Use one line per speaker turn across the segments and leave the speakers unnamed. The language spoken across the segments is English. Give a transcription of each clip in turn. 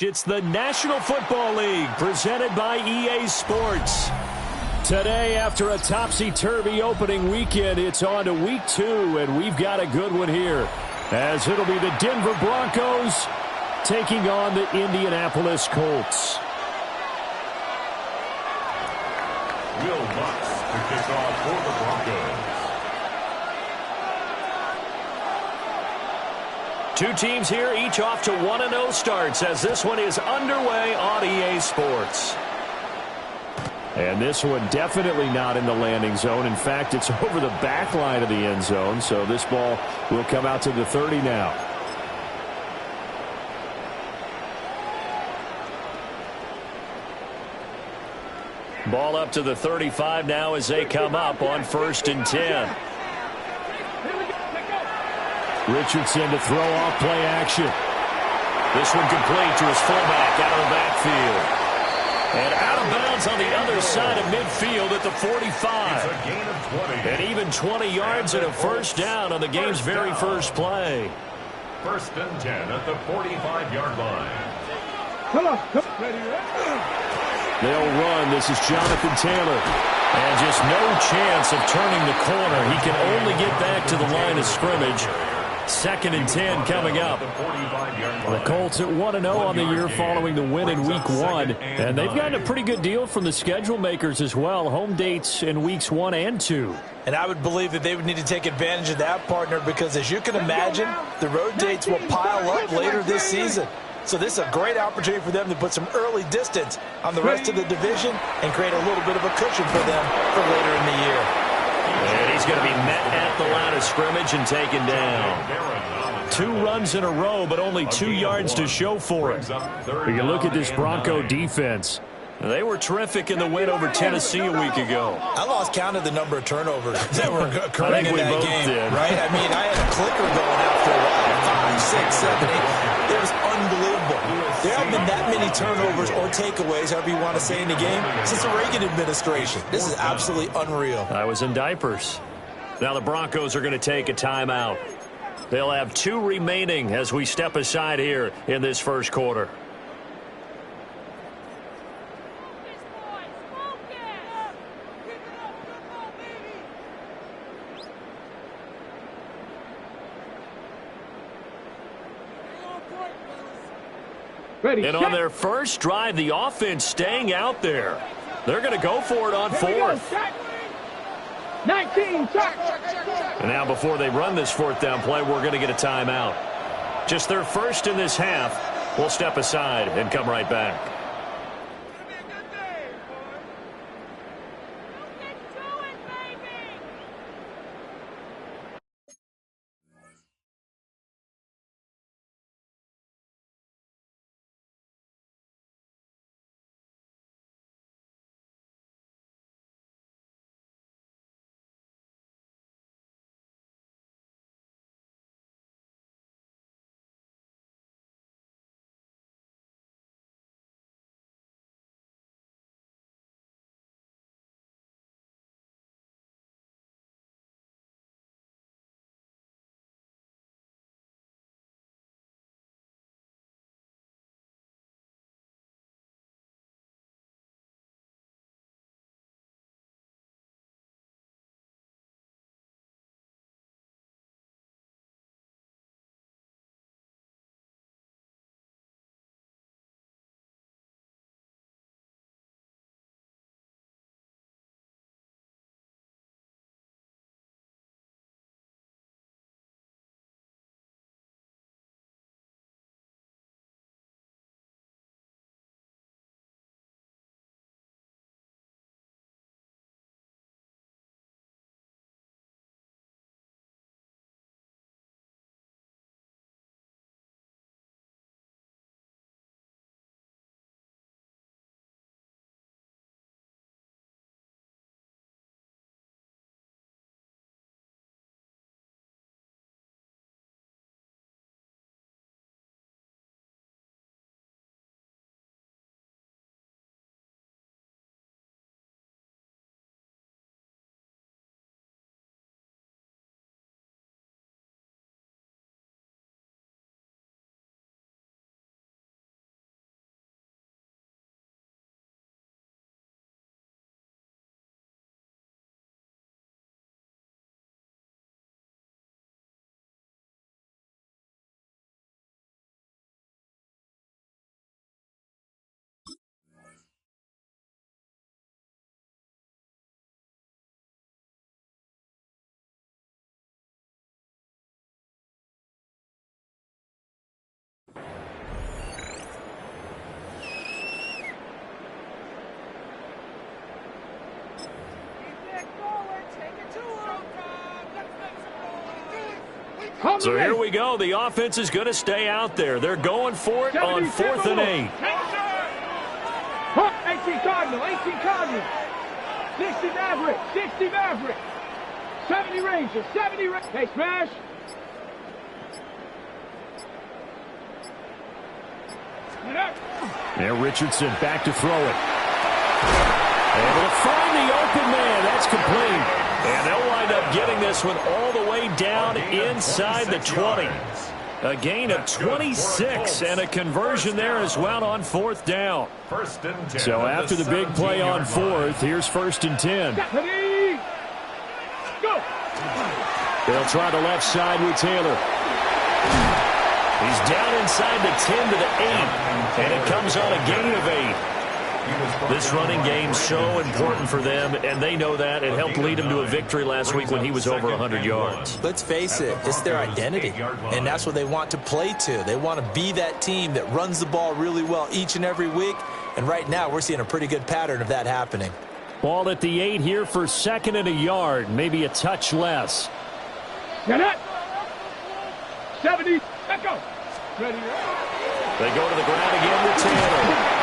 It's the National Football League presented by EA Sports. Today, after a topsy-turvy opening weekend, it's on to week 2, and we've got a good one here, as it'll be the Denver Broncos taking on the Indianapolis Colts.
Will Lutz to kick off for the Broncos.
Two teams here, each off to 1-0 starts as this one is underway on EA Sports. And this one definitely not in the landing zone. In fact, it's over the back line of the end zone, so this ball will come out to the 30 now. Ball up to the 35 now as they come up on 1st and 10. Richardson to throw off play action. This one complete to his fullback out of the backfield. And out of bounds on the other side of midfield at the 45.
It's a gain of 20.
And even 20 yards and a first down on the game's very first play.
1st and 10 at the 45-yard line.
They'll run. This is Jonathan Taylor. And just no chance of turning the corner. He can only get back to the line of scrimmage. 2nd and 10 coming up. The Colts at 1-0 on the year following the win in Week 1. And they've gotten a pretty good deal from the schedule makers as well. Home dates in Weeks 1 and 2.
And I would believe that they would need to take advantage of that, partner, because as you can imagine, the road dates will pile up later this season. So this is a great opportunity for them to put some early distance on the rest of the division and create a little bit of a cushion for them for later in the year.
And he's going to be met at the line of scrimmage and taken down. 2 runs in a row, but only 2 yards to show for it. You look at this Bronco defense. They were terrific in the win over Tennessee a week ago.
I lost count of the number of turnovers that were occurring in that game.
Did.
Right? I mean, I had a clicker going after a while. 5, 6, 7, 8. It was unbelievable. There haven't been that many turnovers or takeaways, however you want to say, in the game since the Reagan administration. This is absolutely unreal.
I was in diapers. Now the Broncos are going to take a timeout. They'll have 2 remaining as we step aside here in this first quarter. And on their first drive, the offense staying out there. They're going to go for it on 4th.
19,
And now before they run this 4th down play, we're going to get a timeout. Just their first in this half. We'll step aside and come right back. So here we go. The offense is going to stay out there. They're going for it on 4th and 8.
18 Cardinal, 18 Cardinal. 60 Maverick, 60 Maverick. 70 Ranger, 70 Ranger. Hey, smash.
There, Richardson back to throw it. Able to find the open man. That's complete. And they'll wind up getting this one all the way down inside the 20. A gain of 26 and a conversion there as well on 4th down. So after the big play on 4th, here's 1st and 10.
Go.
They'll try the left side with Taylor. He's down inside the 10 to the 8, and it comes on a gain of 8. This running game so important for them, and they know that. It helped lead them to a victory last week when he was over 100 yards.
Let's face it, it's their identity, and that's what they want to play to. They want to be that team that runs the ball really well each and every week, and right now we're seeing a pretty good pattern of that happening.
Ball at the 8 here for 2nd and a yard, maybe a touch less.
Get it. 70. Let go. Ready.
They go to the ground again with Taylor.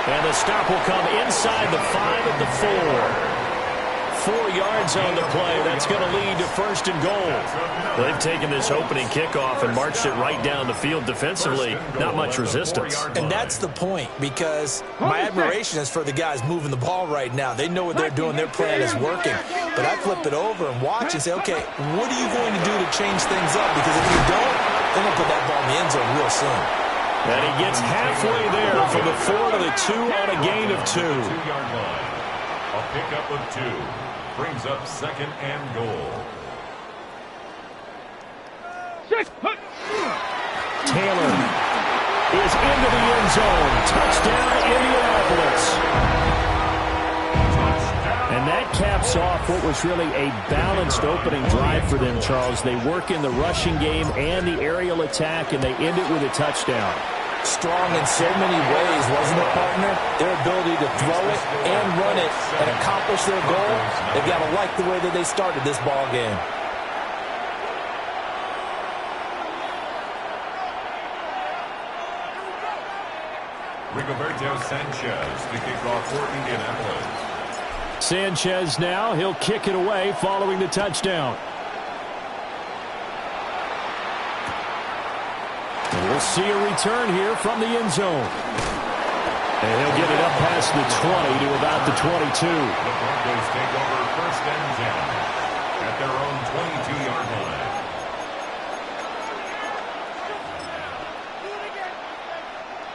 And the stop will come inside the 5 at the 4. 4 yards on the play. That's going to lead to 1st and goal. They've taken this opening kickoff and marched it right down the field defensively. Not much resistance.
And that's the point, because my admiration is for the guys moving the ball right now. They know what they're doing. Their plan is working. But I flip it over and watch and say, okay, what are you going to do to change things up? Because if you don't, they're going to put that ball in the end zone real soon.
And he gets halfway there from the 4 to the 2 on a gain of 2.
2-yard line. A pickup of 2 brings up 2nd and goal.
Taylor is into the end zone. Touchdown, Indianapolis. And that caps off what was really a balanced opening drive for them, Charles. They work in the rushing game and the aerial attack, and they end it with a touchdown.
Strong in so many ways, wasn't it, partner? Their ability to throw it and run it and accomplish their goal, they've got to like the way that they started this ball game.
Rigoberto Sanchez to kick off for Indianapolis.
Sanchez now, he'll kick it away following the touchdown. And we'll see a return here from the end zone. And he'll get it up past the 20 to about the 22.
The Broncos take over 1st and 10 at their own 22-yard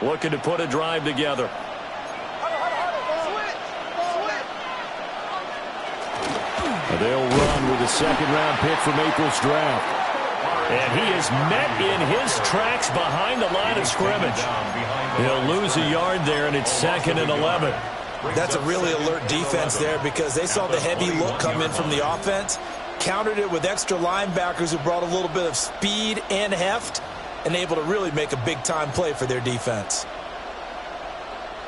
line.
Looking to put a drive together. They'll run with a 2nd-round pick from April's draft. And he is met in his tracks behind the line of scrimmage. He'll lose a yard there, and it's 2nd and 11.
That's a really alert defense there, because they saw the heavy look come in from the offense, countered it with extra linebackers who brought a little bit of speed and heft, and able to really make a big-time play for their defense.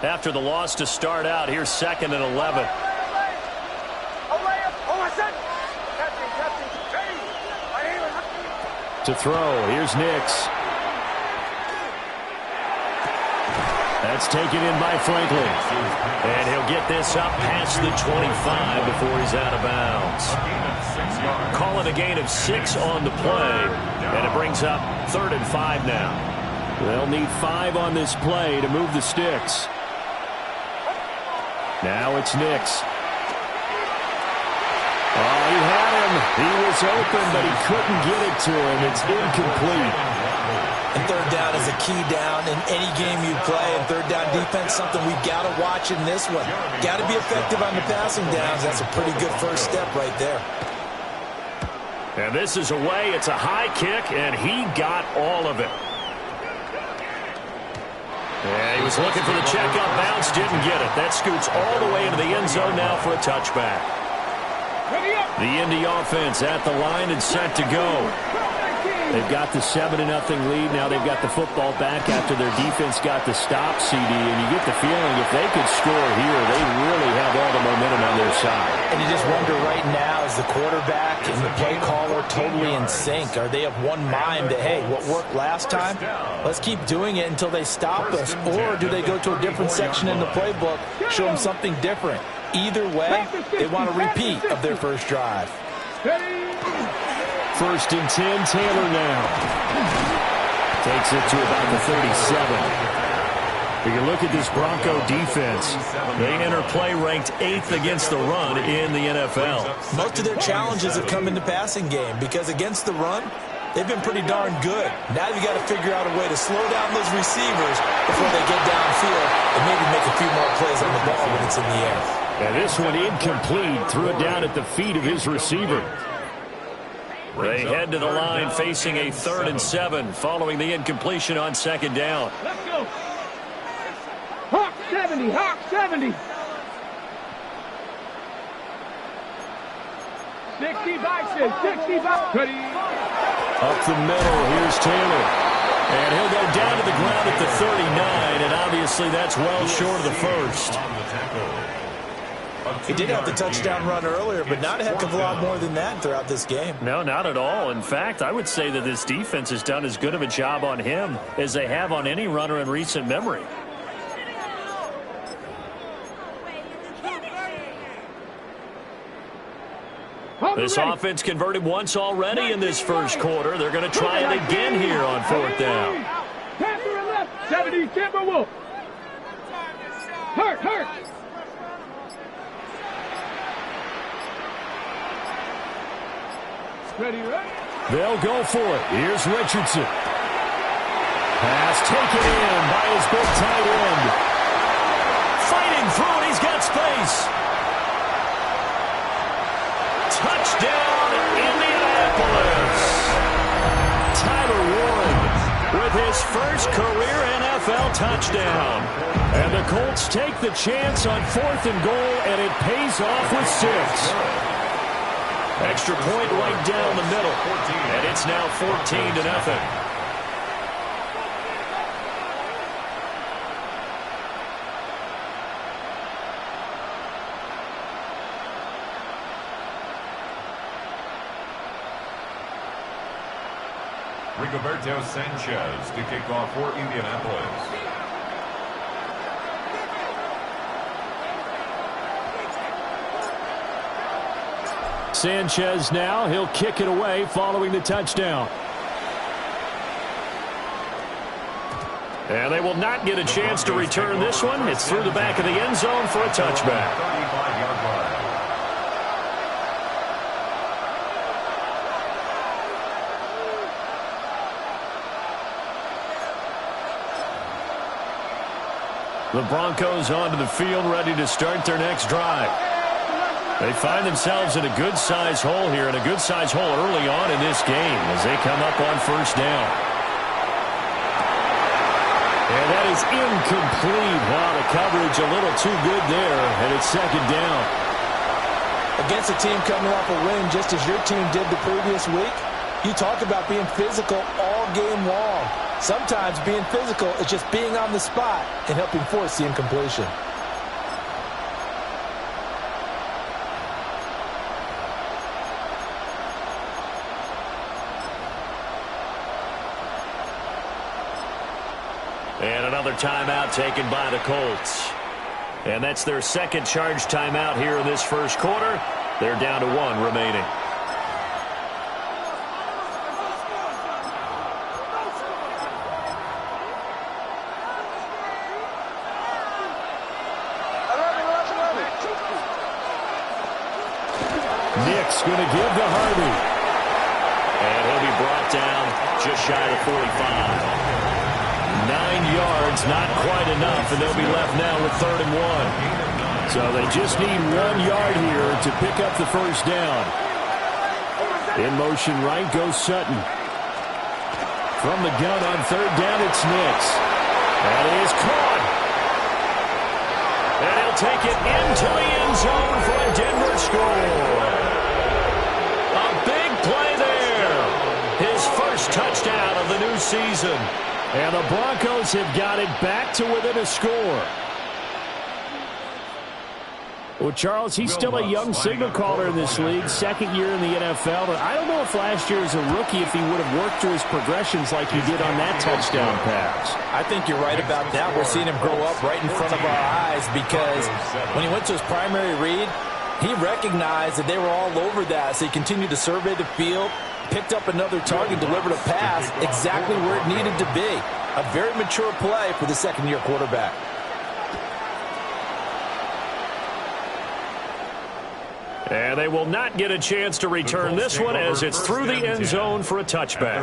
After the loss to start out, here's 2nd and 11. To throw, here's Nix. That's taken in by Franklin. And he'll get this up past the 25 before he's out of bounds. Call it a gain of 6 on the play. And it brings up 3rd and 5 now. They'll need 5 on this play to move the sticks. Now it's Nix. Oh, he had him. He was open, but he couldn't get it to him. It's incomplete.
And 3rd down is a key down in any game you play. And 3rd down defense, something we've got to watch in this one. Got to be effective on the passing downs. That's a pretty good first step right there.
And this is away. It's a high kick, and he got all of it. Yeah, he was looking for the check-up bounce, didn't get it. That scoots all the way into the end zone now for a touchback. The Indy offense at the line and set to go. They've got the 7-0 lead. Now they've got the football back after their defense got the stop, CD. And you get the feeling if they could score here, they really have all the momentum on their side.
And you just wonder right now, is the quarterback and the play caller totally in sync? Are they of one mind that, hey, what worked last time, let's keep doing it until they stop us? Or do they go to a different section in the playbook, show them something different? Either way, they want a repeat of their first drive.
1st and 10, Taylor now. Takes it to about the 37. You can look at this Bronco defense. They enter play ranked 8th against the run in the NFL.
Most of their challenges have come in the passing game because against the run, they've been pretty darn good. Now you've got to figure out a way to slow down those receivers before they get downfield and maybe make a few more plays on the ball when it's in the air.
And this one incomplete. Threw it down at the feet of his receiver. They head to the line facing a 3rd and 7 following the incompletion on 2nd down.
Let's go. Hawk 70, Hawk 70. 60 Ready.
Up the middle, here's Taylor. And he'll go down to the ground at the 39, and obviously that's well short of the first.
He did have the touchdown run earlier, but not a heck of a lot more than that throughout this game.
No, not at all. In fact, I would say that this defense has done as good of a job on him as they have on any runner in recent memory. This offense converted once already in this first quarter. They're going to try it again here on 4th down.
70 Timberwolf. Hurt. Ready.
They'll go for it. Here's Richardson. Pass taken in by his big tight end. Fighting through it. He's got space. Touchdown, Indianapolis. Tyler Warren with his first career NFL touchdown. And the Colts take the chance on 4th and goal, and it pays off with 6. Extra point right down the middle. And it's now 14-0.
Rigoberto Sanchez to kick off for Indianapolis.
Sanchez now, he'll kick it away following the touchdown. And they will not get a chance to return this one. It's through the back of the end zone for a touchback.
35-yard line.
The Broncos onto the field, ready to start their next drive. They find themselves in a good-sized hole here, and a good-sized hole early on in this game as they come up on 1st down. And that is incomplete. Wow, the coverage a little too good there, and it's 2nd down.
Against a team coming off a win just as your team did the previous week, you talk about being physical all game long. Sometimes being physical is just being on the spot and helping force the incompletion.
And another timeout taken by the Colts. And that's their second charge timeout here in this first quarter. They're down to 1 remaining. Nick's going to give to Harvey. And he'll be brought down just shy of 45. 9 yards, not quite enough, and they'll be left now with 3rd and 1. So they just need 1 yard here to pick up the first down. In motion right goes Sutton. From the gun on 3rd down, it's Nix. And he is caught. And he'll take it into the end zone for a Denver score. A big play there. His first touchdown season. And the Broncos have got it back to within a score. Well, Charles, he's still a young signal caller in this league, second year in the NFL. But I don't know if last year as a rookie, if he would have worked through his progressions like he did on that touchdown pass.
I think you're right about that. We're seeing him grow up right in front of our eyes because when he went to his primary read, he recognized that they were all over that. So he continued to survey the field, picked up another target, delivered a pass exactly where it needed to be. A very mature play for the second-year quarterback.
And they will not get a chance to return this one as it's through the end zone for a touchback.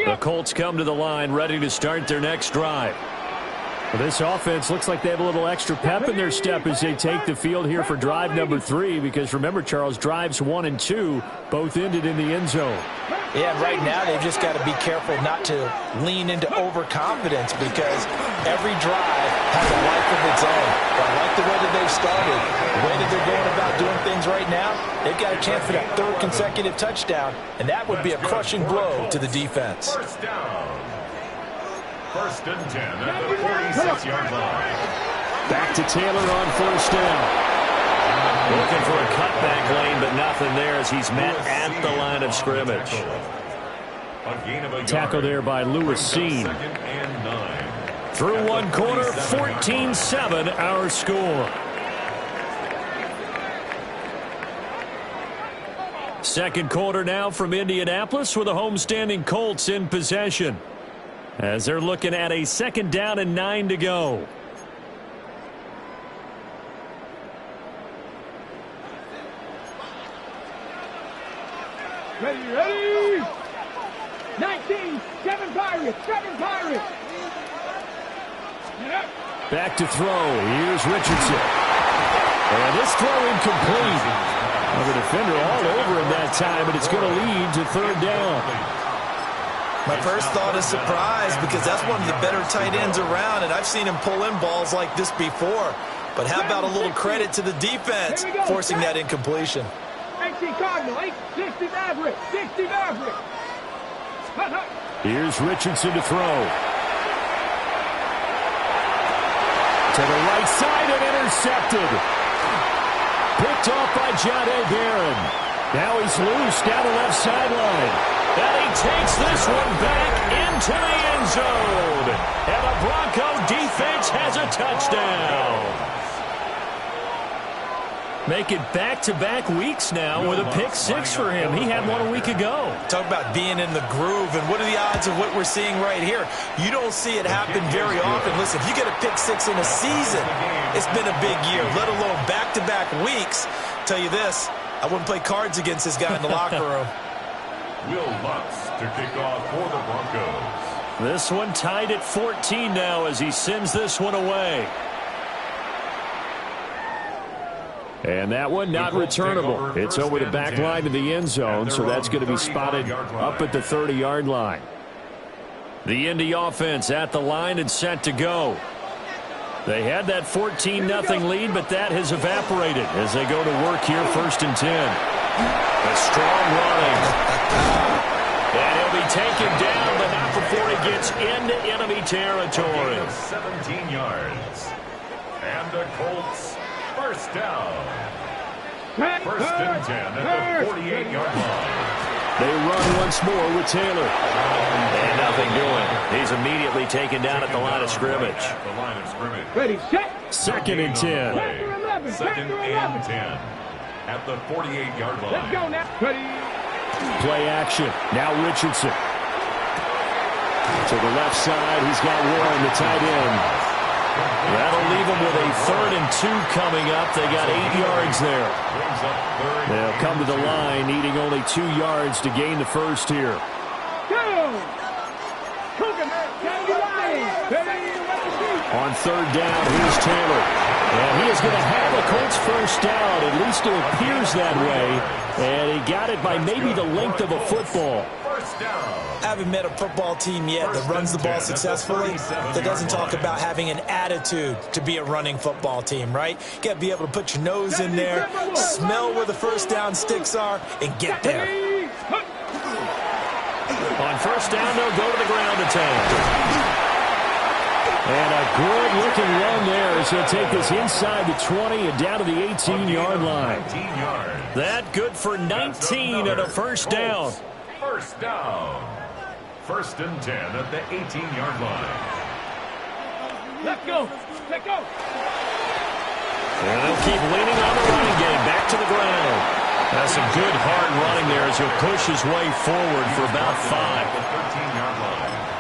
The Colts come to the line ready to start their next drive. Well, this offense looks like they have a little extra pep in their step as they take the field here for drive number 3 because remember, Charles, drives 1 and 2 both ended in the end zone.
Yeah, and right now they've just got to be careful not to lean into overconfidence because every drive has a life of its own. But I like the way that they've started, the way that they're going about doing things right now. They've got a chance for that 3rd consecutive touchdown, and that would be a crushing blow to the defense.
First down. 1st and 10 at the 46-yard line.
Back to Taylor on 1st down. Looking for a cutback lane, but nothing there as he's met at the line of scrimmage. Tackle there by Lewis Seen. Through one quarter, 14-7 our score. Second quarter now from Indianapolis with the homestanding Colts in possession. As they're looking at a 2nd down and 9 to go.
Ready. 19, 7 Pirates, 7 Pirates.
Back to throw. Here's Richardson. And this throw incomplete. Well, the defender all over him that time, but it's going to lead to 3rd down.
My first thought is surprise because that's one of the better tight ends around, and I've seen him pull in balls like this before. But how about a little credit to the defense forcing that incompletion?
18 Cardinal, 60 Maverick, 60 Maverick.
Here's Richardson to throw. To the right side and intercepted. Picked off by John A. Barron. Now he's loose down the left sideline. And he takes this one back into the end zone. And the Bronco defense has a touchdown. Make it back-to-back weeks now with a pick 6 for him. He had one a week ago.
Talk about being in the groove, and what are the odds of what we're seeing right here? You don't see it happen very often. Listen, if you get a pick 6 in a season, it's been a big year, let alone back-to-back weeks. Tell you this, I wouldn't play cards against this guy in the locker room.
Will Lutz to kick off for the Broncos.
This one tied at 14 now as he sends this one away. And that one not returnable. It's over the back line of the end zone, so that's going to be spotted up at the 30-yard line. The Indy offense at the line and set to go. They had that 14-0 lead, but that has evaporated as they go to work here 1st and 10. A strong running. And he'll be taken down, but not before he gets into enemy territory.
17 yards. And the Colts 1st down. 1st and 10 at the 48-yard line.
They run once more with Taylor. And nothing doing. He's immediately taken down at the line of scrimmage.
At the line of scrimmage.
Ready, set.
2nd and 10.
2nd and 10 at the 48-yard line.
Let's go now. Ready.
Play action. Now Richardson. To the left side, he's got Warren, the tight end. That'll leave them with a 3rd and 2 coming up. They got 8 yards there. They'll come to the line, needing only 2 yards to gain the first here. On 3rd down, here's Taylor. And he is going to have a Colts 1st down. At least it appears that way. And he got it by maybe the length of a football.
I haven't met a football team yet that runs the ball successfully that doesn't talk about having an attitude to be a running football team, right? You got to be able to put your nose in there, smell where the 1st down sticks are, and get there.
On first down, they'll go to the ground attack. And a good-looking run there as he'll take this inside the 20 and down to the 18-yard line. That good for 19 and a first down.
First down. First and 10 at the 18-yard line.
Let's go. Let's go.
And they'll keep leaning on the running game. Back to the ground. That's some good hard running there as he'll push his way forward for about 5.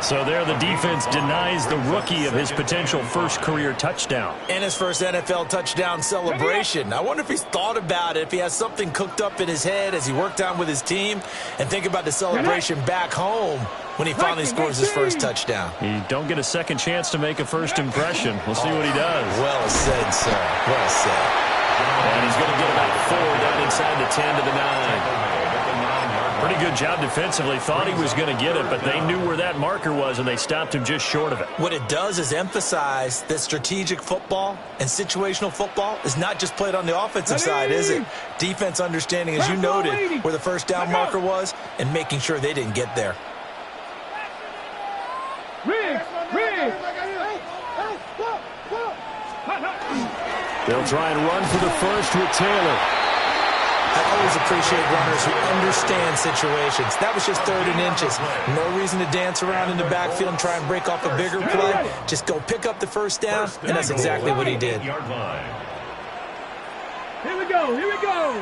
So there the defense denies the rookie of his potential first career touchdown.
And his first NFL touchdown celebration. I wonder if he's thought about it, if he has something cooked up in his head as he worked on with his team, and think about the celebration back home when he finally scores his first touchdown.
You don't get a second chance to make a first impression. We'll see what he does.
Well said, sir. Well said.
And he's going to get about 4 down inside the 10 to the 9. Pretty good job defensively. Thought he was going to get it, but they knew where that marker was, and they stopped him just short of it.
What it does is emphasize that strategic football and situational football is not just played on the offensive side, is it? Defense understanding, as you noted, where the first down marker was and making sure they didn't get there.
They'll try and run for the first with Taylor.
I always appreciate runners who understand situations. That was just 3rd and inches. No reason to dance around in the backfield and try and break off a bigger play. Just go pick up the first down, and that's exactly what he did.
Here we go. Here we go.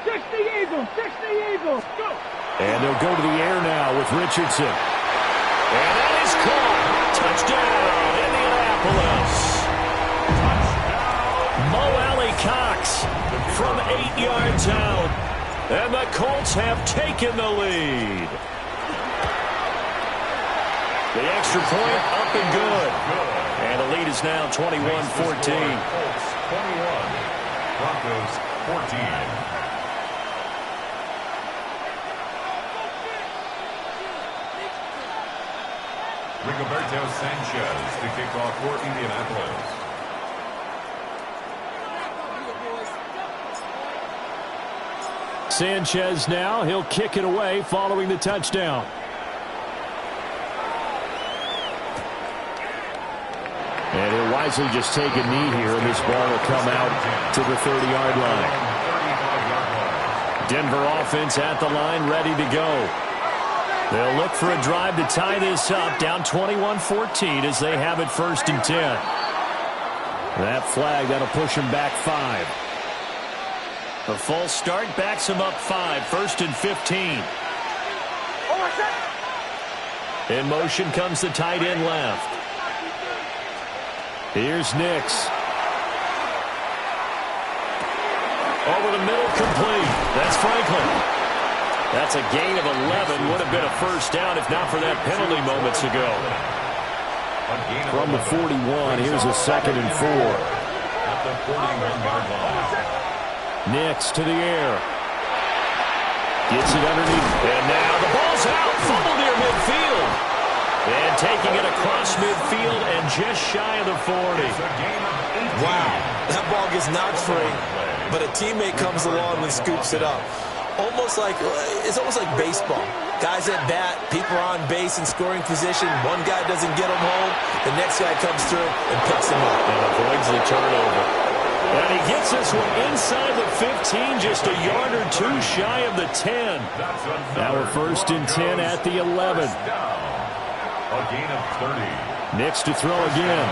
60 Eagles. 60 Eagles. Go.
And they'll go to the air now with Richardson. And that is caught. Touchdown, Indianapolis. Mo Alley-Cox from 8 yards out. And the Colts have taken the lead. The extra point up and good. And the lead is now 21-14.
Colts 21. Broncos 14. Rigoberto Sanchez to kick off for Indianapolis.
Sanchez now, he'll kick it away following the touchdown. And he'll wisely just take a knee here, and this ball will come out to the 30-yard line. Denver offense at the line, ready to go. They'll look for a drive to tie this up, down 21-14 as they have it 1st and 10. That flag, that'll push him back 5. The false start backs him up 5, 1st and 15. In motion comes the tight end left. Here's Nix. Over the middle, complete. That's Franklin. That's a gain of 11. Would have been a first down if not for that penalty moments ago. From the 41, here's a 2nd and 4.
At the 41-yard line.
Nix to the air. Gets it underneath. And now the ball's out. Fumble near midfield. And taking it across midfield and just shy of the 40.
Wow. That ball gets knocked free, but a teammate comes along and scoops it up. It's almost like baseball. Guys at bat, people are on base in scoring position. One guy doesn't get him home. The next guy comes through and picks him up.
And avoids the turnover. And he gets this one inside the 15, just a yard or 2 shy of the 10. Now a 1st and 10 at the 11.
A gain of 30.
Nix to throw again.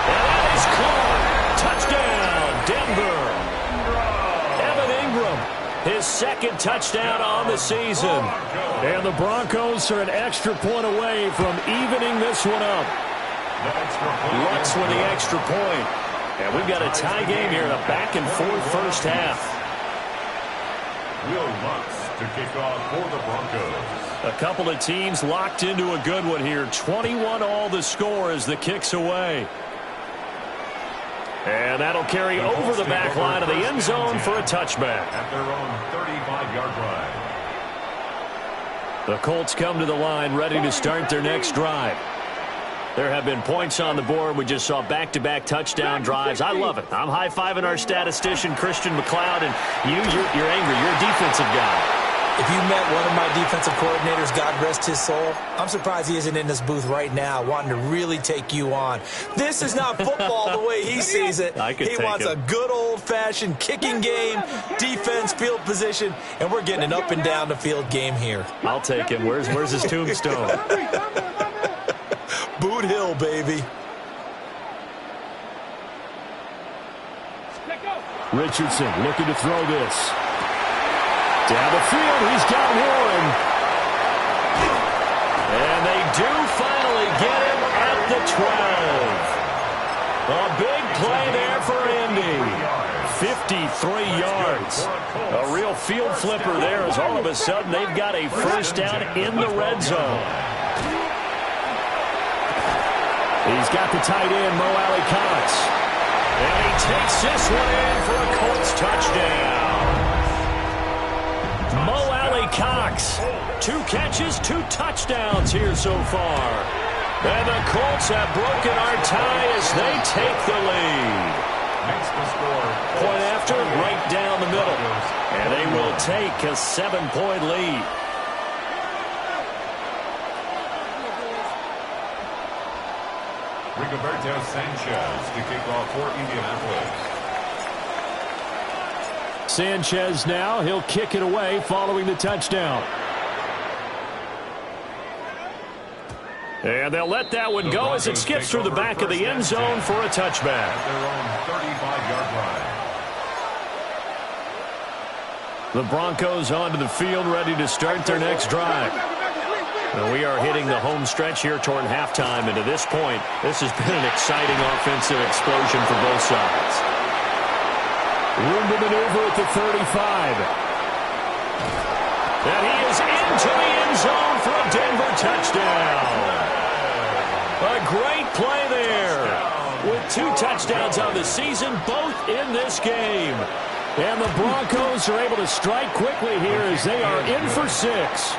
And that is caught. Touchdown, Denver. Evan Ingram, his 2nd touchdown on the season. And the Broncos are an extra point away from evening this one up. Lutz with the extra point. And we've got a tie game here in a back-and-forth first half.
Will Lutz to kick off for the Broncos.
A couple of teams locked into a good one here. 21-all the score as the kick's away. And that'll carry over the back line of the end zone for a touchback.
At their own 35-yard line.
The Colts come to the line ready to start their next drive. There have been points on the board. We just saw back-to-back touchdown drives. I love it. I'm high-fiving our statistician, Christian McLeod, and you're angry. You're a defensive guy.
If you met one of my defensive coordinators, God rest his soul, I'm surprised he isn't in this booth right now wanting to really take you on. This is not football the way he sees it. He wants a good old-fashioned kicking game, defense, field position, and we're getting an up and down the field game here.
I'll take him. Where's his tombstone?
Boot Hill, baby.
Richardson looking to throw this. Down the field, he's got one. And they do finally get him at the 12. A big play there for Indy. 53 yards. A real field flipper there as all of a sudden they've got a first down in the red zone. He's got the tight end, Mo Alley-Cox. And he takes this one in for a Colts touchdown. Mo Alley-Cox, 2 catches, 2 touchdowns here so far. And the Colts have broken our tie as they take the lead. Point after, right down the middle. And they will take a 7-point lead.
Rigoberto Sanchez to kick off for Indianapolis.
Sanchez now, he'll kick it away following the touchdown. And they'll let that one go as it skips through the back of the end zone for a touchback.
At their own 35-yard line.
The Broncos onto the field, ready to start their next drive. And we are hitting the home stretch here toward halftime, and to this point, this has been an exciting offensive explosion for both sides. Room to maneuver at the 35. And he is into the end zone for a Denver touchdown. A great play there. With 2 touchdowns on the season, both in this game. And the Broncos are able to strike quickly here as they are in for 6.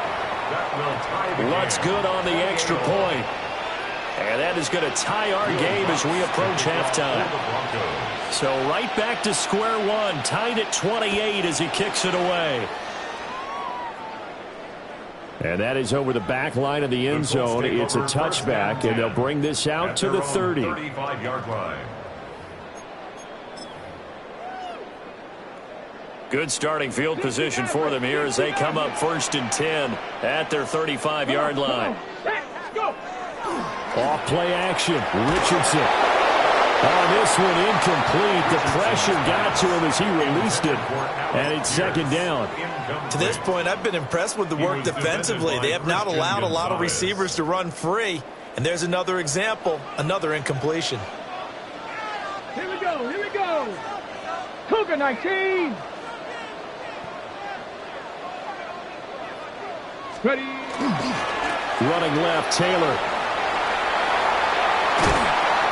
What's good on the extra point. And that is going to tie our game as we approach halftime. So right back to square one, tied at 28 as he kicks it away. And that is over the back line of the end zone. It's a touchback, and they'll bring this out to the 30.
35-yard line.
Good starting field position for them here as they come up 1st and 10 at their 35-yard line. Off play action, Richardson. On this one, incomplete. The pressure got to him as he released it, and it's 2nd down.
To this point, I've been impressed with the work defensively. They have not allowed a lot of receivers to run free, and there's another example, another incompletion.
Here we go, here we go. Cougar 19. Ready.
Running left, Taylor.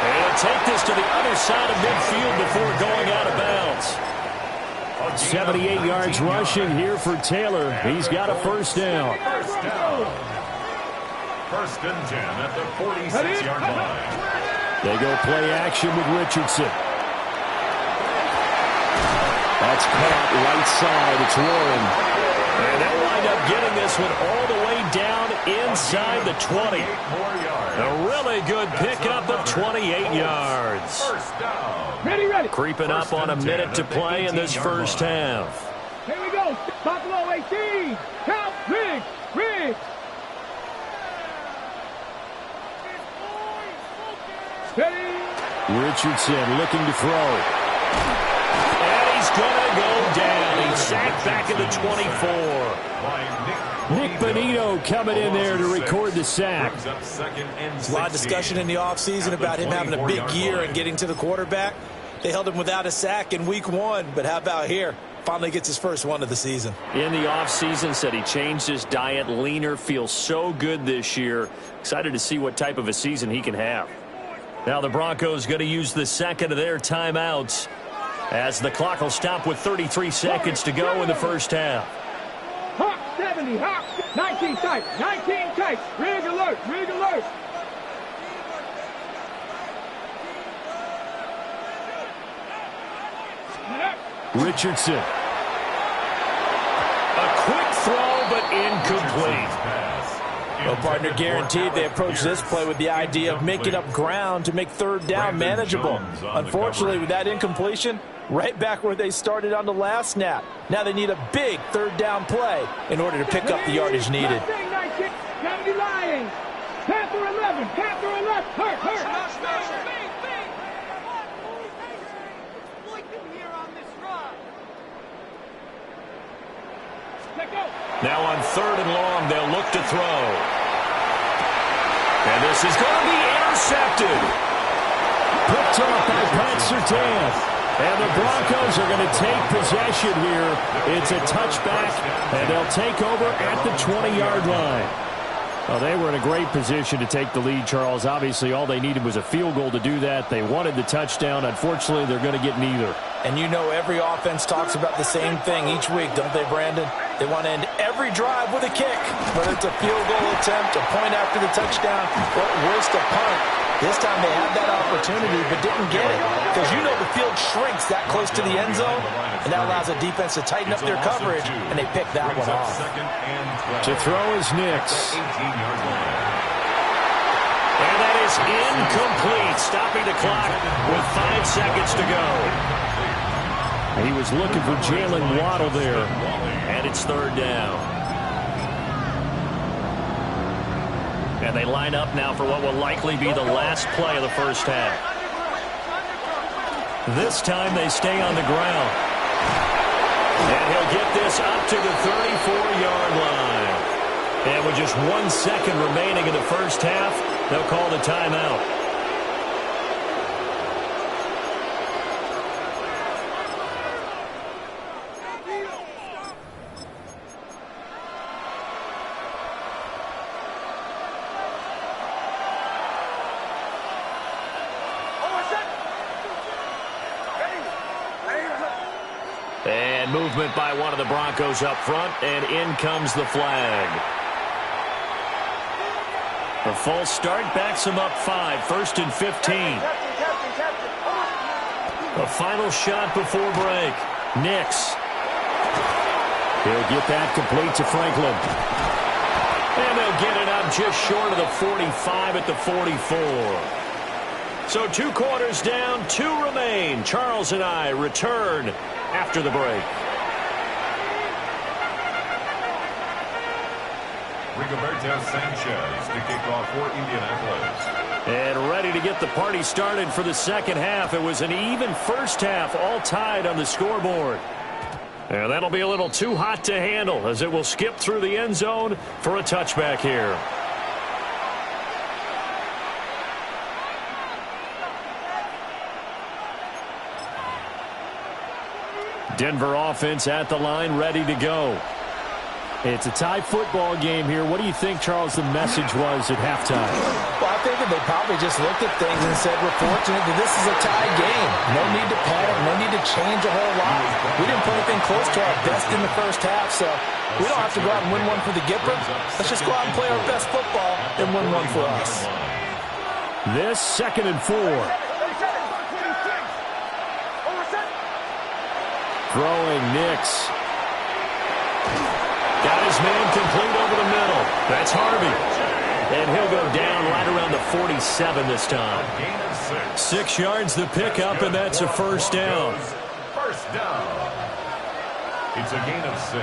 And take this to the other side of midfield before going out of bounds. 78 yards rushing here for Taylor. He's got a first down.
1st and 10 at the 46-yard line.
They go play action with Richardson. That's caught right side. It's Warren. And they'll wind up getting this one all the way down inside the 20. A really good pickup of 28 yards.
Ready, ready.
Creeping up on a minute to play in this first half.
Here we go. Buffalo 18. Count. Riggs. Riggs. Ready.
Richardson looking to throw. And he's going to go down. He's sacked back at the 24. Nick Bonito coming in there to record the sack.
There's a lot of discussion in the offseason about him having a big year and getting to the quarterback. They held him without a sack in week 1, but how about here? Finally gets his first one of the season.
In the offseason, said he changed his diet, leaner, feels so good this year. Excited to see what type of a season he can have. Now the Broncos going to use the second of their timeouts as the clock will stop with 33 seconds to go in the first half.
Hawk 70, Hawk 19 tight, 19 tight. Rig alert, rig alert.
Richardson. A quick throw
Well, partner, guaranteed they approach this play with the idea of making up ground to make third down manageable. Unfortunately, with that incompletion, right back where they started on the last snap. Now they need a big third down play in order to pick up the yardage needed.
Lions. Panther 11. Panther 11. Hurt.
Now on 3rd and long, they'll look to throw. And this is going to be intercepted. Picked up by Pat Surtain. And the Broncos are going to take possession here. It's a touchback, and they'll take over at the 20-yard line. Well, they were in a great position to take the lead, Charles. Obviously, all they needed was a field goal to do that. They wanted the touchdown. Unfortunately, they're going to get neither.
And you know every offense talks about the same thing each week, don't they, Brandon? They want to end every drive with a kick, whether it's a field goal attempt, a point after the touchdown, or worst, a punt. This time they had that opportunity but didn't get it because you know the field shrinks that close to the end zone, and that allows the defense to tighten up their coverage, and they pick that one off.
To throw is Nix. And that is incomplete, stopping the clock with 5 seconds to go. He was looking for Jalen Waddle there, and it's 3rd down. And they line up now for what will likely be the last play of the first half. This time they stay on the ground. And he'll get this up to the 34-yard line. And with just 1 second remaining in the first half, they'll call the timeout. And movement by one of the Broncos up front, and in comes the flag. The false start backs him up 5, 1st and 15. A final shot before break. Nix. He'll get that complete to Franklin. And they'll get it up just short of the 45 at the 44. So 2 quarters down, 2 remain. Charles and I return after the break.
Rigoberto Sanchez to kick off for Indianapolis.
And ready to get the party started for the second half. It was an even first half, all tied on the scoreboard. And that'll be a little too hot to handle as it will skip through the end zone for a touchback here. Denver offense at the line, ready to go. It's a tie football game here. What do you think, Charles, the message was at halftime?
Well, I think that they probably just looked at things and said, we're fortunate that this is a tie game. No need to panic, no need to change a whole lot. We didn't put anything close to our best in the first half, so we don't have to go out and win one for the Gipper. Let's just go out and play our best football and win one for us.
This 2nd and 4. Throwing Nix. Got his man complete over the middle. That's Harvey. And he'll go down right around the 47 this time. 6 yards the pickup, and that's a first down.
First down. It's a gain of 6.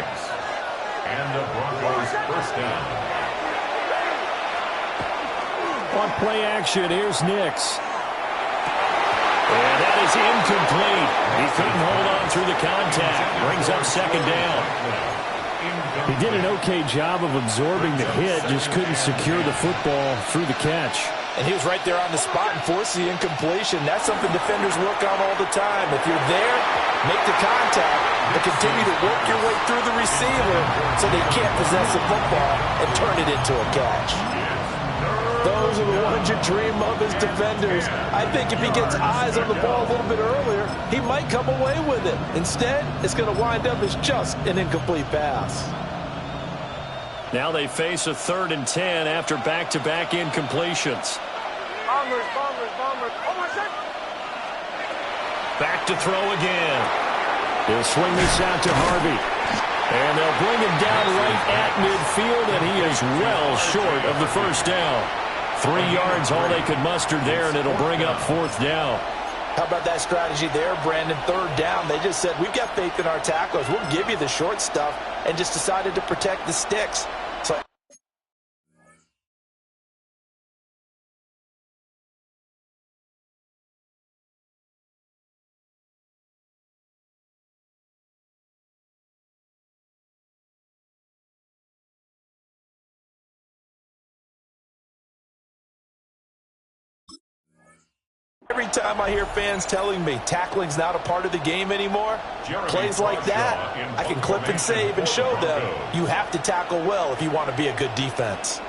And the Broncos first down.
On play action, here's Nix. And that is incomplete. He couldn't hold on through the contact. Brings up 2nd down. He did an okay job of absorbing the hit, just couldn't secure the football through the catch.
And he was right there on the spot and forced the incompletion. That's something defenders work on all the time. If you're there, make the contact, but continue to work your way through the receiver so they can't possess the football and turn it into a catch. Those are the ones you dream of as defenders. I think if he gets eyes on the ball a little bit earlier, he might come away with it. Instead, it's going to wind up as just an incomplete pass.
Now they face a 3rd and 10 after back-to-back incompletions.
Bombers.
Back to throw again. He'll swing this out to Harvey. And they'll bring him down right at midfield, and he is well short of the first down. 3 yards, all they could muster there, and it'll bring up 4th down.
How about that strategy there, Brandon? 3rd down, they just said, we've got faith in our tacklers. We'll give you the short stuff, and just decided to protect the sticks. So every time I hear fans telling me tackling's not a part of the game anymore, plays like that, I can clip and save and show them you have to tackle well if you want to be a good defense.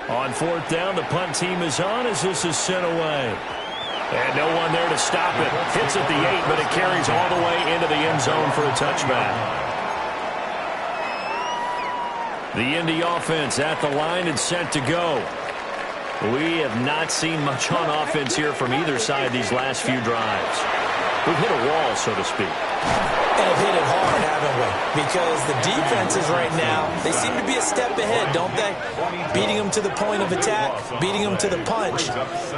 On 4th down, the punt team is on as this is sent away. And no one there to stop it. Hits at the 8, but it carries all the way into the end zone for a touchback. The Indy offense at the line and set to go. We have not seen much on offense here from either side these last few drives. We've hit a wall, so to speak.
And have hit it hard, haven't we? Because the defenses right now, they seem to be a step ahead, don't they? Beating them to the point of attack, beating them to the punch.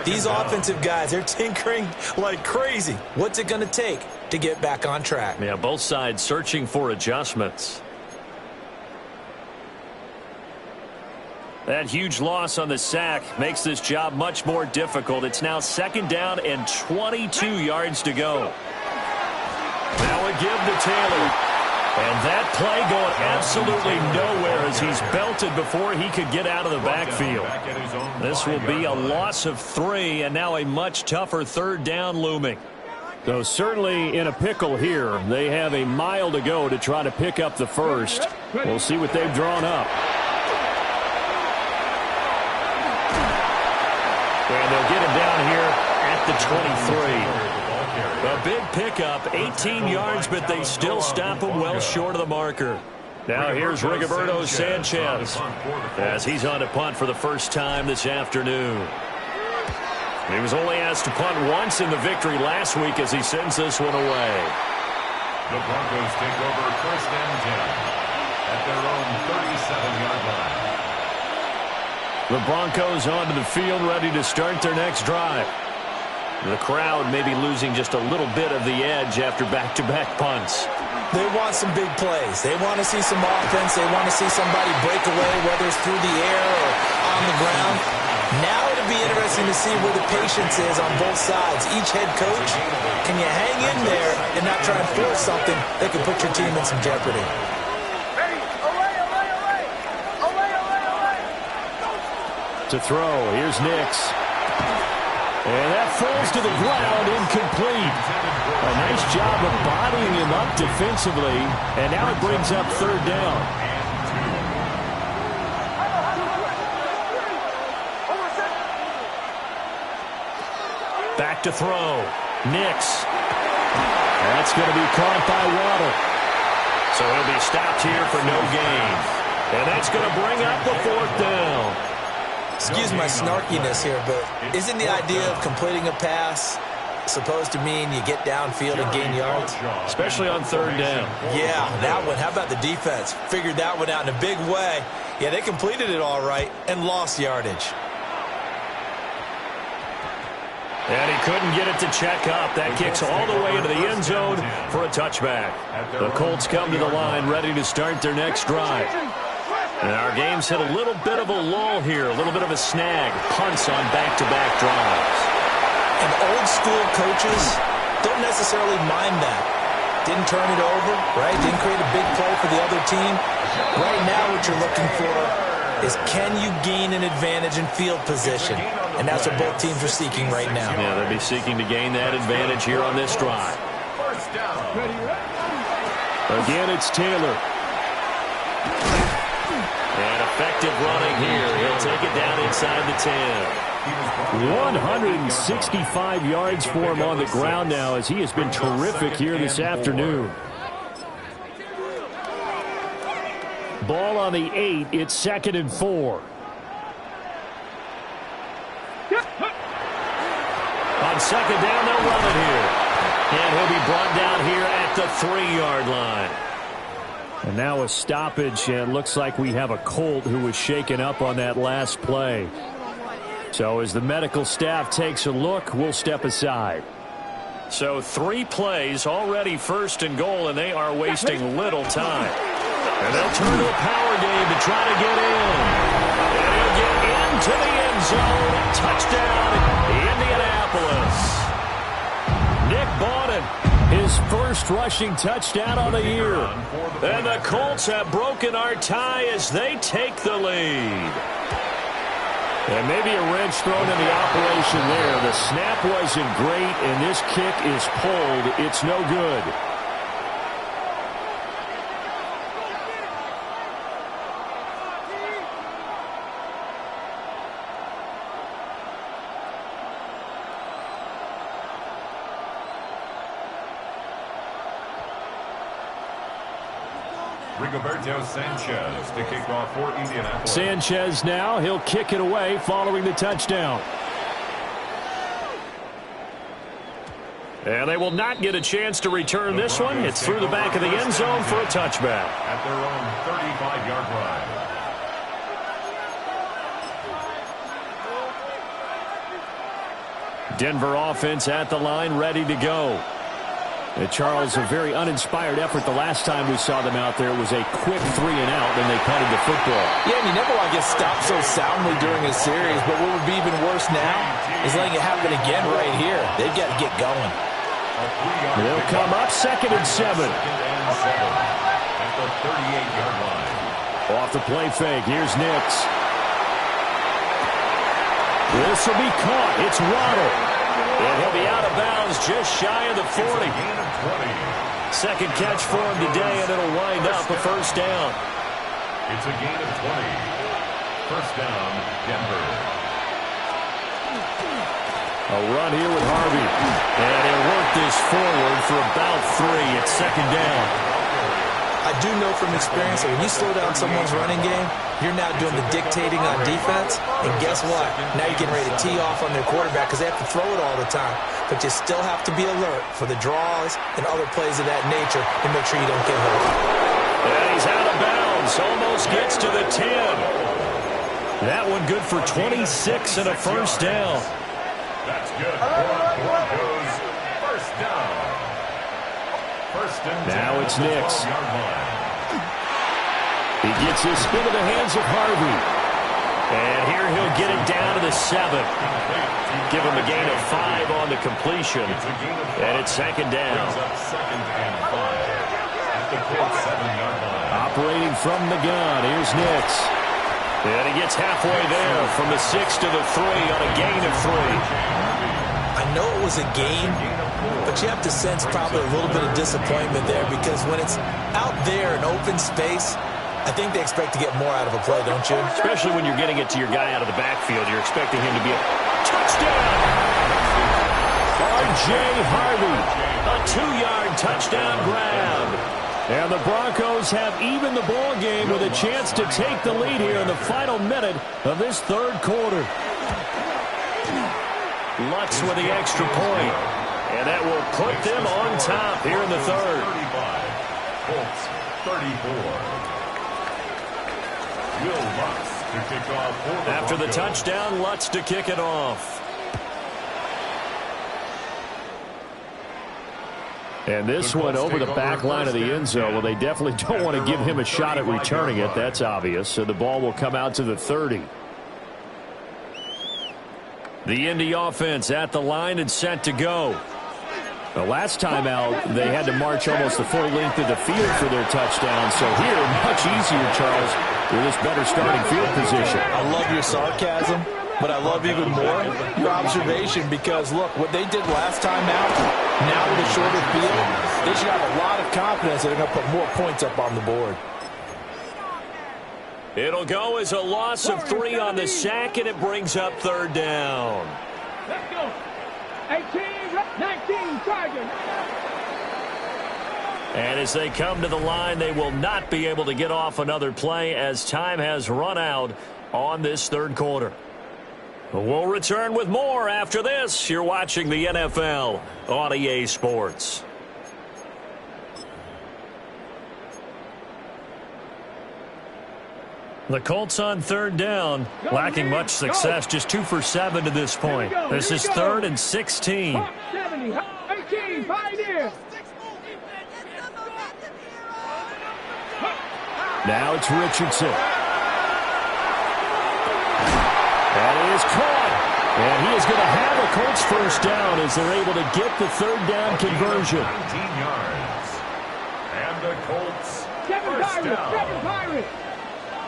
These offensive guys, they're tinkering like crazy. What's it going to take to get back on track?
Yeah, both sides searching for adjustments. That huge loss on the sack makes this job much more difficult. It's now 2nd down and 22 yards to go. Now a give to Taylor. And that play going absolutely nowhere as he's belted before he could get out of the backfield. This will be a loss of 3 and now a much tougher 3rd down looming. So certainly in a pickle here. They have a mile to go to try to pick up the first. We'll see what they've drawn up. And they'll get him down here at the 23. A big pickup, 18 yards, but they still stop him well short of the marker. Now here's Rigoberto Sanchez as he's on to punt for the first time this afternoon. He was only asked to punt once in the victory last week as he sends this one away.
The Broncos take over 1st and 10 at their own 37-yard line.
The Broncos onto the field, ready to start their next drive. The crowd may be losing just a little bit of the edge after back-to-back punts.
They want some big plays. They want to see some offense. They want to see somebody break away, whether it's through the air or on the ground. Now it'll be interesting to see where the patience is on both sides. Each head coach, can you hang in there and not try and force something that could put your team in some jeopardy?
To throw, here's Nix. And that falls to the ground, incomplete. A nice job of bodying him up defensively, and now it brings up 3rd down. Back to throw, Nix. That's going to be caught by Waddle. So he'll be stopped here for no gain. And that's going to bring up the 4th down.
Excuse my snarkiness here, but isn't the idea of completing a pass supposed to mean you get downfield and gain yards?
Especially on 3rd down.
Yeah, that one. How about the defense? Figured that one out in a big way. Yeah, they completed it all right and lost yardage.
And he couldn't get it to check up. That kicks all the way into the end zone for a touchback. The Colts come to the line ready to start their next drive. And our game's hit a little bit of a lull here, a little bit of a snag. Punts on back-to-back drives.
And old-school coaches don't necessarily mind that. Didn't turn it over, right? Didn't create a big play for the other team. Right now what you're looking for is can you gain an advantage in field position? And that's what both teams are seeking right now.
Yeah, they'll be seeking to gain that advantage here on this drive. Again, it's Taylor. And effective running here. He'll take it down inside the 10. 165 yards for him on the ground now as he has been terrific here this afternoon. Ball on the 8. It's 2nd and 4. On 2nd down, they'll run it here. And he'll be brought down here at the 3-yard line. And now a stoppage, and looks like we have a Colt who was shaken up on that last play. So as the medical staff takes a look, we'll step aside. So 3 plays, already 1st and goal, and they are wasting little time. And they'll turn to a power game to try to get in. And he'll get into the end zone. Touchdown, Indianapolis. Nick Bawden, his first rushing touchdown on the year. And the Colts have broken our tie as they take the lead. And maybe a wrench thrown in the operation there. The snap wasn't great, and this kick is pulled. It's no good.
Rigoberto Sanchez to kick off for Indianapolis.
Sanchez now, he'll kick it away following the touchdown. And they will not get a chance to return this one. It's through the back of the end zone for a touchback.
At their own 35-yard line.
Denver offense at the line, ready to go. Charles, a very uninspired effort the last time we saw them out there. It was a quick 3 and out, and they punted the football.
Yeah, and you never want to get stopped so soundly during a series, but what would be even worse now is letting it happen again right here. They've got to get going.
They'll come up 2nd and 7.
At the 38-yard line.
Off the play fake, here's Nix. This will be caught. It's Waddle. And he'll be out of bounds just shy of the 40. Second catch for him today, and it'll wind up a first down.
It's a gain of 20. First down, Denver.
A run here with Harvey. And he'll work this forward for about 3 at 2nd down.
I do know from experience that when you slow down someone's running game, you're now doing the dictating on defense. And guess what? Now you're getting ready to tee off on their quarterback because they have to throw it all the time. But you still have to be alert for the draws and other plays of that nature to make sure you don't get hurt.
And he's out of bounds. Almost gets to the 10. That one good for 26 and a first down.
That's good. Broncos first down. First and 10.
Now it's Nix. He gets his spin to the hands of Harvey. And here he'll get it down to the 7. Give him a gain of 5 on the completion. And it's 2nd down.
Second and 5. At the 7-yard line.
Operating from the gun, here's Nix. And he gets halfway there from the 6 to the 3 on a gain of 3.
I know it was a game, but you have to sense probably a little bit of disappointment there because when it's out there in open space, I think they expect to get more out of a play, don't you?
Especially when you're getting it to your guy out of the backfield. You're expecting him to be a touchdown. R.J. Harvey, a 2-yard touchdown grab. And the Broncos have evened the ball game with a chance to take the lead here in the final minute of this 3rd quarter. Lutz with the extra point. And that will put them on top here in the 3rd.
35. Colts 34. Will Lutz to kick off for the
After the
Broncos.
touchdown, Lutz to kick it off. And this one over the back line of the end zone. Well, they definitely don't want to give him a shot at returning it. That's obvious. So the ball will come out to the 30. The Indy offense at the line and set to go. The last time out, they had to march almost the full length of the field for their touchdown. So here, much easier, Charles, with this better starting field position.
I love your sarcasm, but I love even more your observation because, look, what they did last time out, now with a shorter field, they should have a lot of confidence that they're going to put more points up on the board.
It'll go as a loss of 3 on the sack, and it brings up 3rd down.
Let's go. 18, 19, Tiger.
And as they come to the line, they will not be able to get off another play as time has run out on this 3rd quarter. We'll return with more after this. You're watching the NFL on EA Sports. The Colts on third down, lacking much success, just 2 for 7 to this point. This is 3rd and 16.
70, 18, Pioneer.
Now it's Richardson. That is caught. And he is going to have a Colts first down as they're able to get the third down conversion.
19 yards. And the Colts
Seven
first down.
Pirates.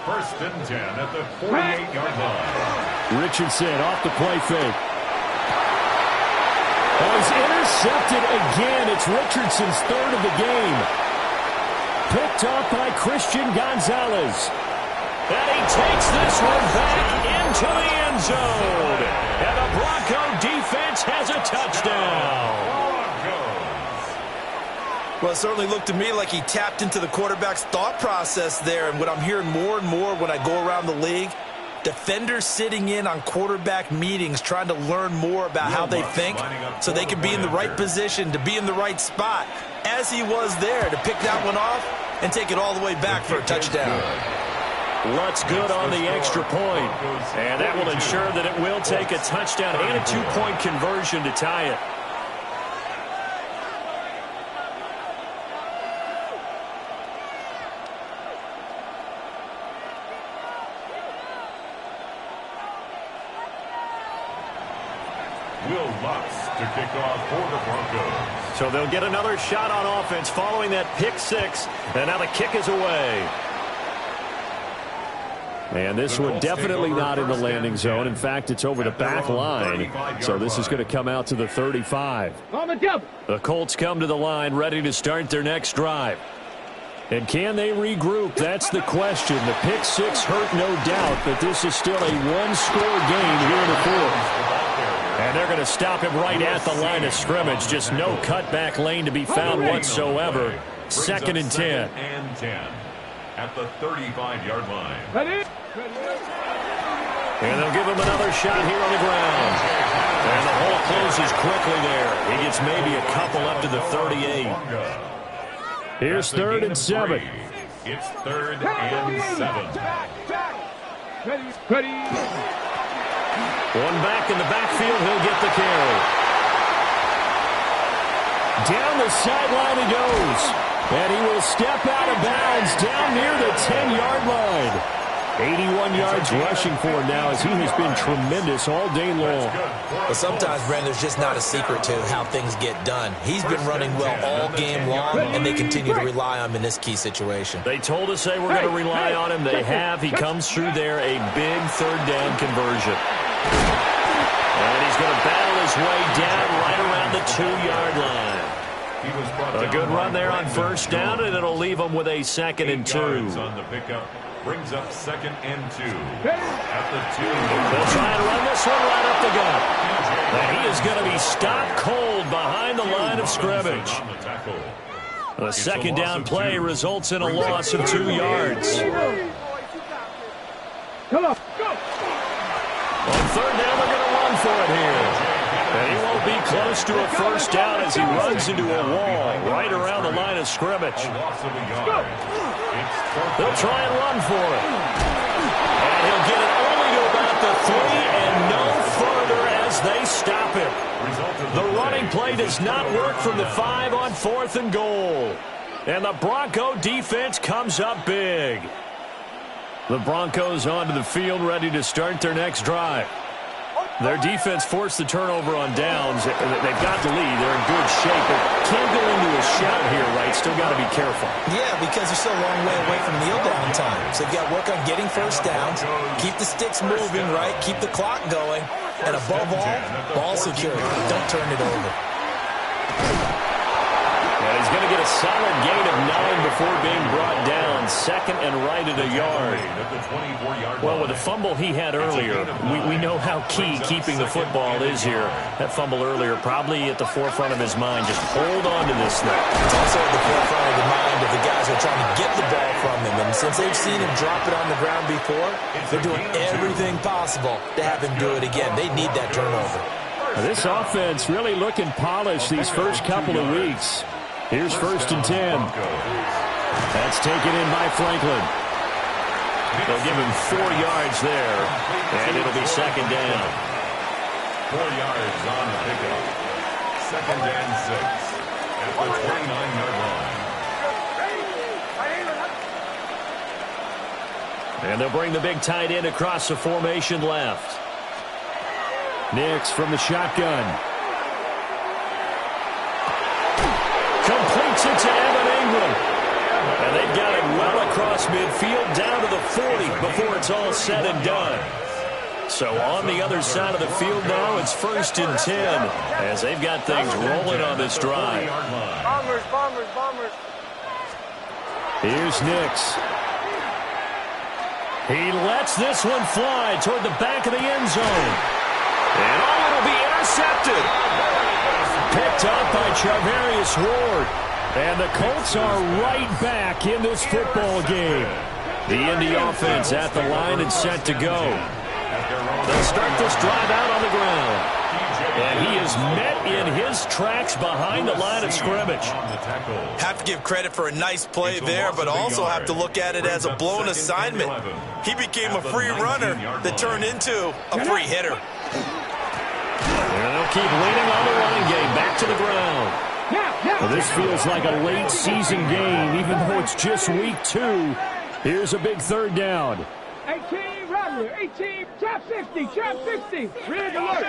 First and 10 at the 48-yard line.
Richardson off the play fake. Oh, he's intercepted again. It's Richardson's 3rd of the game. Picked off by Christian Gonzalez. And he takes this one back into the end zone. And the Bronco defense has a touchdown.
Well, it certainly looked to me like he tapped into the quarterback's thought process there. And what I'm hearing more and more when I go around the league, defenders sitting in on quarterback meetings trying to learn more about how they think so they can be in the right position to be in the right spot, as he was there to pick that one off and take it all the way back for a touchdown.
Lutz good on the extra point. And that will ensure that it will take a touchdown and a 2-point conversion to tie it.
Will Lutz to kick off for the Broncos.
So they'll get another shot on offense following that pick 6. And now the kick is away. And this one definitely not in the landing zone. In fact, it's over the back line. So this is going to come out to the 35.
On the double.
The Colts come to the line ready to start their next drive. And can they regroup? That's the question. The pick 6 hurt, no doubt, but this is still a one-score game here in the 4th. And they're going to him stop him right at the line of scrimmage. Just no cutback lane to be found whatsoever. 2nd and 10.
And 10 at the 35-yard line.
Ready?
And they'll give him another shot here on the ground. And the hole closes quickly there. He gets maybe a couple up to the 38. Here's 3rd and 7.
It's 3rd and 7.
Ready.
One back in the backfield. He'll get the carry. Down the sideline he goes. And he will step out of bounds down near the 10-yard line. 81 yards rushing for him now as he has been tremendous all day long.
But sometimes, Brandon, there's just not a secret to how things get done. He's been running well all game long, and they continue to rely on him in this key situation.
They told us they were going to rely on him. They have. He comes through there, a big 3rd down conversion. And he's going to battle his way down right around the 2-yard line. A good run there on 1st down, and it'll leave him with a 2nd and 2.
On the pickup. Brings up 2nd and 2 at the 2.
They'll try and run this one right up the gut. And he is going to be stopped cold behind the line of scrimmage. The 2nd down play results in a loss of 2 yards.
Come on, go.
On 3rd down, they're going to run for it here. And he won't be close to a 1st down as he runs into a wall right around the line of scrimmage. They'll try and run for it. And he'll get it only to about the 3 and no further as they stop him. The running play does not work from the 5 on 4th and goal. And the Bronco defense comes up big. The Broncos onto the field ready to start their next drive. Their defense forced the turnover on downs. They've got the lead. They're in good shape, but can't go into a shout here, right? Still got to be careful.
Yeah, because they're still a long way away from kneel down time. So they've got to work on getting 1st downs, keep the sticks moving, right? Keep the clock going. And above all, ball security. Don't turn it over.
And he's going to get a solid gain of 9 before being brought down. 2nd and right at a yard. Well, with the fumble he had earlier, we know how key keeping the football is here. That fumble earlier probably at the forefront of his mind. Just hold on to this thing.
It's also at the forefront of the mind of the guys who are trying to get the ball from him. And since they've seen him drop it on the ground before, they're doing everything possible to have him do it again. They need that turnover.
This offense really looking polished these first couple of weeks. Here's 1st and 10. That's taken in by Franklin. They'll give him 4 yards there, and it'll be second down.
4 yards on the pickup. Second and 6 at the 29-yard line.
And they'll bring the big tight end across the formation left. Nix from the shotgun. Completes it to Evan Ingram. And they've got it well across midfield down to the 40 before it's all said and done. So on the other side of the field now, it's 1st and 10 as they've got things rolling on this drive.
Bombers.
Here's Nix. He lets this one fly toward the back of the end zone. And it'll be intercepted. Picked up by Charvarius Ward. And the Colts are right back in this football game. The Indy offense at the line and set to go. They'll start this drive out on the ground. And he is met in his tracks behind the line of scrimmage.
Have to give credit for a nice play there, but also have to look at it as a blown assignment. He became a free runner that turned into a free hitter.
And they'll keep leaning on the running game. Back to the ground. Well, this feels like a late season game, even though it's just week 2. Here's a big 3rd down.
18, Rattler, 18, trap 60, trap 60. Rig alert.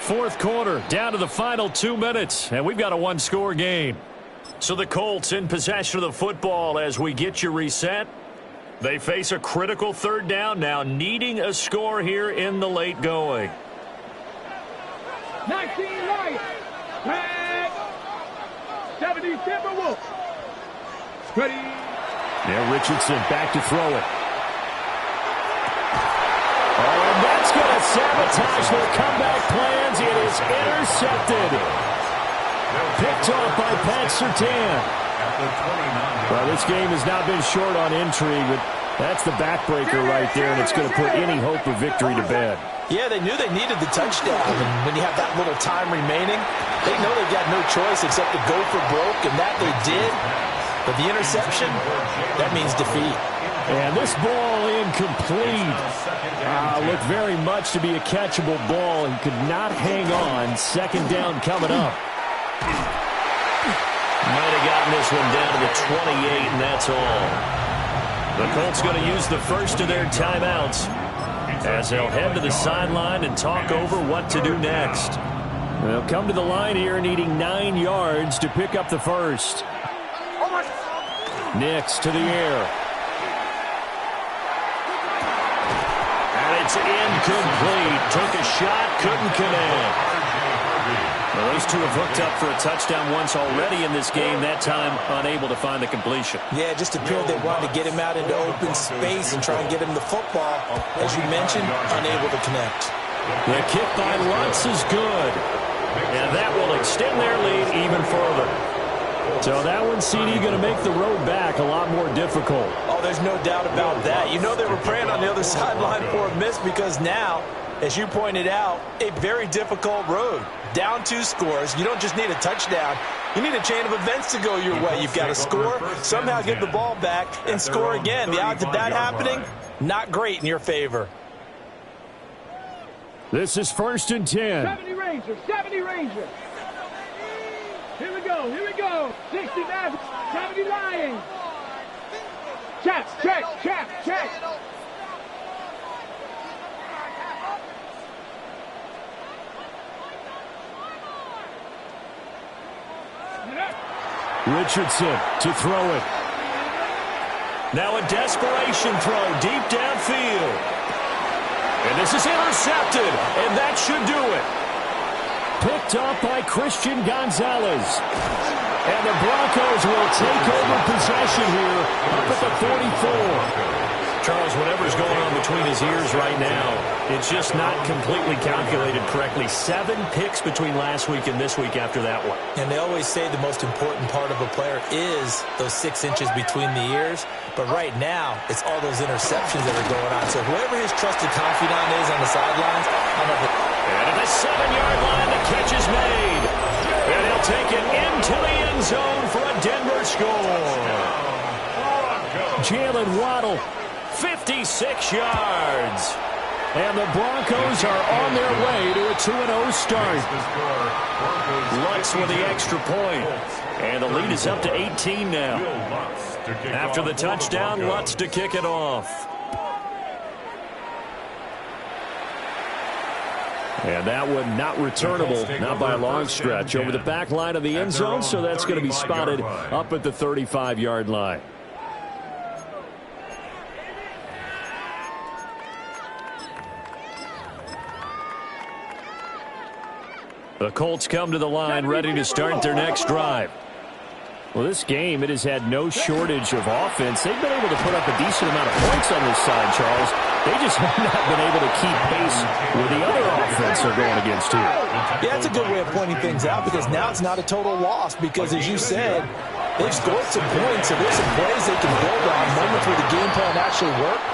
4th quarter, down to the final 2 minutes, and we've got a 1-score game. So the Colts in possession of the football as we get you reset. They face a critical 3rd down now, needing a score here in the late going.
19 Lions. 70 Timberwolves. Ready.
Now Richardson back to throw it. Oh, and that's going to sabotage their comeback plans. It is intercepted. Picked off by Pat Surtain. Well, this game has not been short on intrigue, but that's the backbreaker right there, and it's going to put any hope of victory to bed.
Yeah, they knew they needed the touchdown, and when you have that little time remaining, they know they've got no choice except to go for broke, and that they did. But the interception, that means defeat.
And this ball incomplete. Looked very much to be a catchable ball. He could not hang on. 2nd down coming up. Might have gotten this one down to the 28, and that's all. The Colts going to use the first of their timeouts as they'll head to the sideline and talk over what to do next. They'll come to the line here needing 9 yards to pick up the first. Nix to the air. And it's incomplete. Took a shot, couldn't connect. Well, those two have hooked up for a touchdown once already in this game, that time unable to find the completion.
Yeah, it just appeared they wanted to get him out into open space and try and get him the football. As you mentioned, unable to connect.
The kick by Lutz is good. And that will extend their lead even further. So that one, CD, going to make the road back a lot more difficult.
Oh, there's no doubt about that. You know they were praying on the other sideline for a miss because now, as you pointed out, a very difficult road. Down 2 scores. You don't just need a touchdown. You need a chain of events to go your way. You've got to score, somehow get the ball back, and score again. The odds of that happening, not great in your favor.
This is 1st and 10.
70 Rangers, 70 Rangers. Here we go. 60 Mavericks, 70 Lions. Check.
Richardson to throw it. Now a desperation throw deep downfield. And this is intercepted, and that should do it. Picked up by Christian Gonzalez. And the Broncos will take over possession here up at the 44. Charles, whatever's going on between his ears right now, it's just not completely calculated correctly. 7 picks between last week and this week after that one.
And they always say the most important part of a player is those 6 inches between the ears. But right now, it's all those interceptions that are going on. So whoever his trusted confidant is on the sidelines, I'm up.
And at the 7-yard line, the catch is made. And he'll take it into the end zone for a Denver score. Jalen Waddle, 56 yards. And the Broncos are on their way to a 2-0 start. Lutz with the extra point. And the lead is up to 18 now. After the touchdown, Lutz to kick it off. And that one not returnable, not by a long stretch, over the back line of the end zone, so that's going to be spotted up at the 35-yard line. The Colts come to the line ready to start their next drive. Well, this game, it has had no shortage of offense. They've been able to put up a decent amount of points on this side, Charles. They just have not been able to keep pace with the other offense they're going against here.
Yeah, that's a good way of pointing things out because now it's not a total loss because, as you said, they've scored some points, so there's some plays they can build on, moments where the game plan actually worked.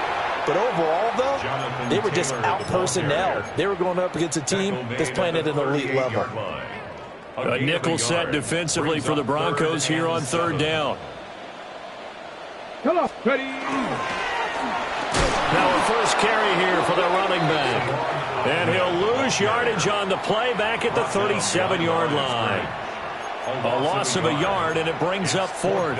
But overall, though, they were just out-personnel. They were going up against a team that's playing at an elite level.
A nickel set defensively for the Broncos here on third down.
Come on, ready.
Now a first carry here for the running back. And he'll lose yardage on the play back at the 37-yard line. A loss of a yard, and it brings up fourth.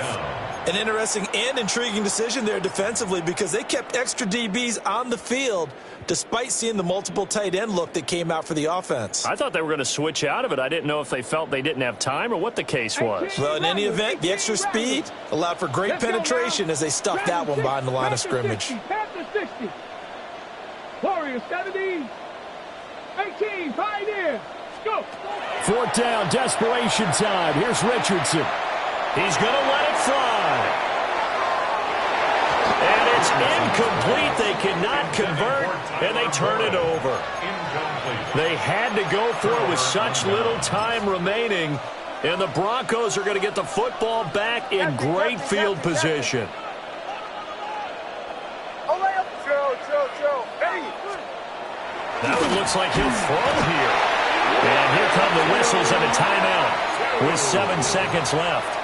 An interesting and intriguing decision there defensively because they kept extra DBs on the field despite seeing the multiple tight end look that came out for the offense.
I thought they were going to switch out of it. I didn't know if they felt they didn't have time or what the case was.
Well, in any event, the extra speed allowed for great penetration as they stuffed that one behind the line of scrimmage.
60. Warriors 70. 18, Pioneer. Go.
Fourth down, desperation time. Here's Richardson. He's going to let it fly. And it's incomplete. They cannot convert, and they turn it over. They had to go for it with such little time remaining, and the Broncos are going to get the football back in great field position. That one looks like he'll throw here. And here come the whistles and a timeout with 7 seconds left.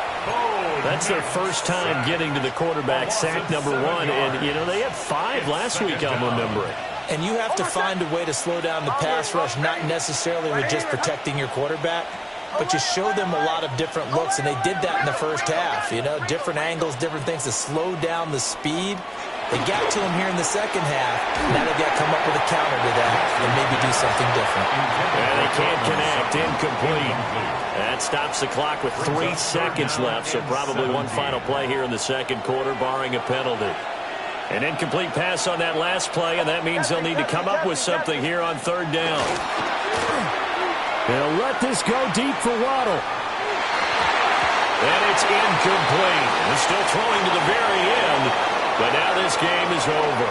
That's their first time getting to the quarterback, sack number 1. And, you know, they had 5 last week, I'm remembering.
And you have to find a way to slow down the pass rush, not necessarily with just protecting your quarterback, but you show them a lot of different looks, and they did that in the first half. You know, different angles, different things to slow down the speed. They got to him here in the second half. Now they've got to come up with a counter to that and maybe do something different.
And they can't connect. Incomplete. That stops the clock with 3 seconds left, so probably one final play here in the second quarter, barring a penalty. An incomplete pass on that last play, and that means they'll need to come up with something here on third down. They'll let this go deep for Waddle. And it's incomplete. They're still throwing to the very end. But now this game is over.